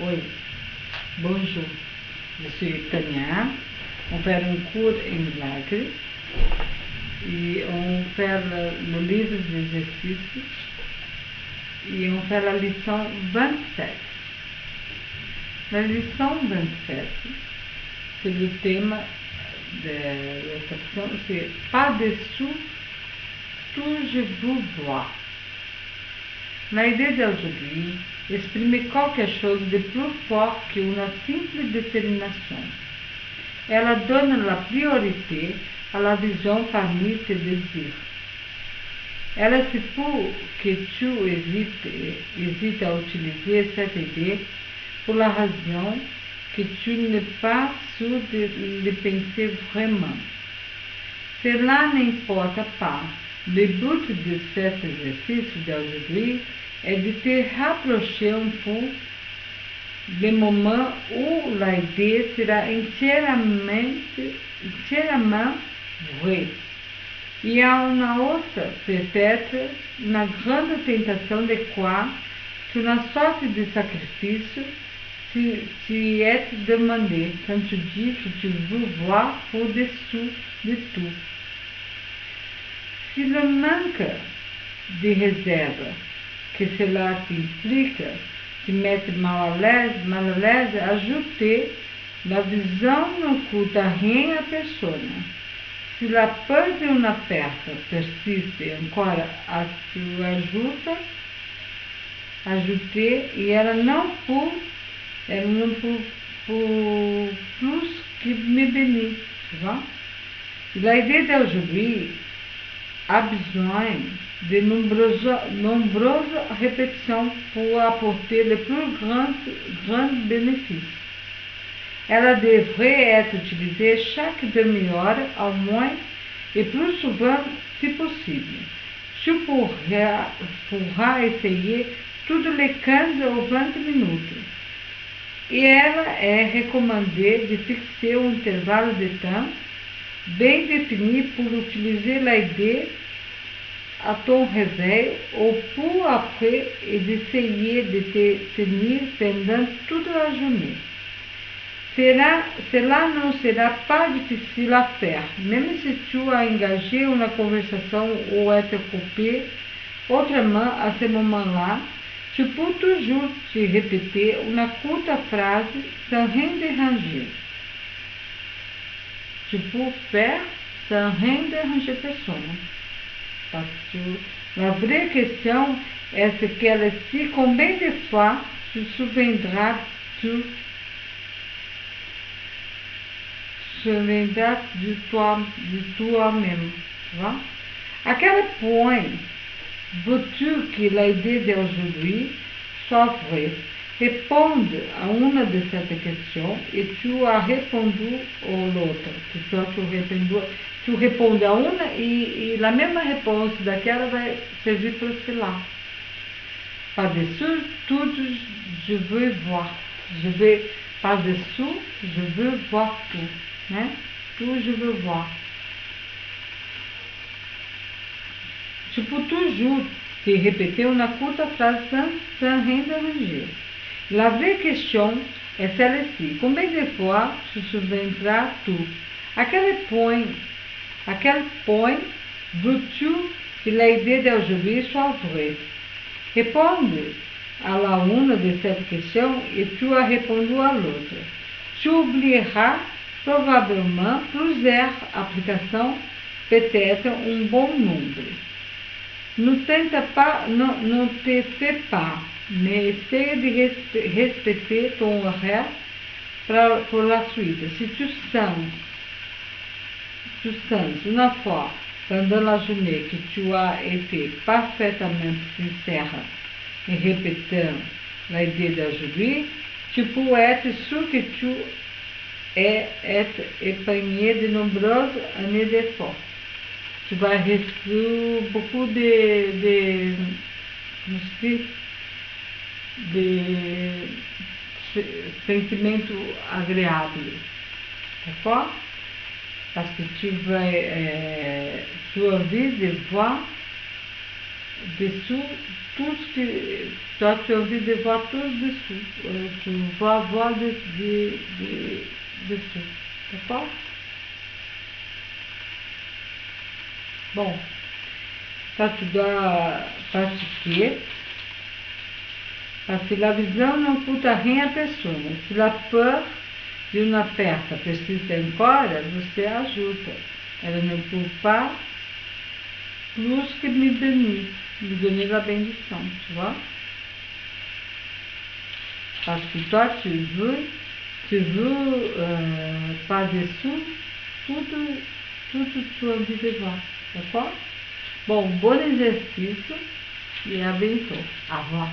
Oui, bonjour. Je suis Tania. On fait un cours en milagre et on fait le livre d'exercices et on fait la lição 27. La lição 27, c'est le thème de la section, c'est par-dessous tout je vous vois. La idée d'aujourd'hui exprime qualquer chose de plus fort que uma simples determinação. Ela donne la priorité à la vision parmi tes désirs. Ela se pour que tu hésites à utiliser cette idée pour la raison que tu n'es pas sûr de le penser vraiment. Cela n'importe pas. Le but de cet exercice d'aujourd'hui est de te rapprocher un peu du moment où l'idée sera entièrement vraie. E há uma outra, peut-être, uma grande tentação de croire qu'une sorte de sacrifício s'y est demandé quand tu dis que tu veux voir au-dessous de tout. Si le manque de réserve que cela t'implique te mette mal à l'aise, ajoutez la vision n'oculta rien à personne. Se la peur de uma perda persiste encore à se ajouter, e ela não por plus que me bénit, tu vois? L'idée d'aujourd'hui a besoin de nombreuses répétitions pour apporter le plus grand bénéfice. Ela devrait être utilisée chaque demi-heure au moins et plus souvent si possible. Tu pourras essayer toutes les 15 ou 20 minutes. E ela é recommandée de fixer um intervalo de temps bem defini pour utiliser l'idée à ton réveil ou pour après et d'essayer de te tenir pendant toute la journée. Cela não será pas difficile à faire, même si tu as engagé une conversation ou est occupé autrement à ce moment-là. Tu peux toujours te répéter une courte phrase sans rien déranger. Tu peux faire sans rien déranger personne. Parce que la vraie question est si combien de fois tu te souviendras de toi-même. Tu vois? À quel point veux-tu que l'idée d'aujourd'hui soit vraie? Réponde à une de ces questions et tu as répondu à l'autre. Tu réponds à une et la même réponse daquela vai servir para cela. Par-dessous tout, je veux voir. Par-dessous, je veux voir tout. Né? Tout, je veux voir. Tu peux toujours te répéter une courte phrase sans rien déranger. La vraie question est celle-ci. Combien de fois tu te souviendras tout? À quel point veux-tu que l'idée d'aujourd'hui soit vraie? Réponde à la une de cette question et tu as répondu à l'autre. Tu oublieras probablement plusieurs applications, peut-être un bon nombre. Ne te fais pas, mais essaie de respecter ton horaire pour la suite. Si tu sens une fois pendant la journée que tu as été parfaitement sincère en répétant l'idée d'aujourd'hui, tu peux être sûr que tu es épargné de nombreuses années d'efforts. Tu vas receber beaucoup de sentimentos agréables, d'accord? Parce que tu as envie de voir dessous tout ce que toi tu as envie de voir tout dessous. Tu vas voir dessous. D'accord? Bon, ça tu dois pratiquer, parce que a visão não custa rien à pessoa. Se a peur de uma peça precisa ir embora, você ajuda. Ela não culpa plus que me donner la bénédiction, tu vois? Parce que toi, tu veux par-dessous tudo tu as envie de voir, d'accord? Bom, bom exercício e abençoe. Au revoir.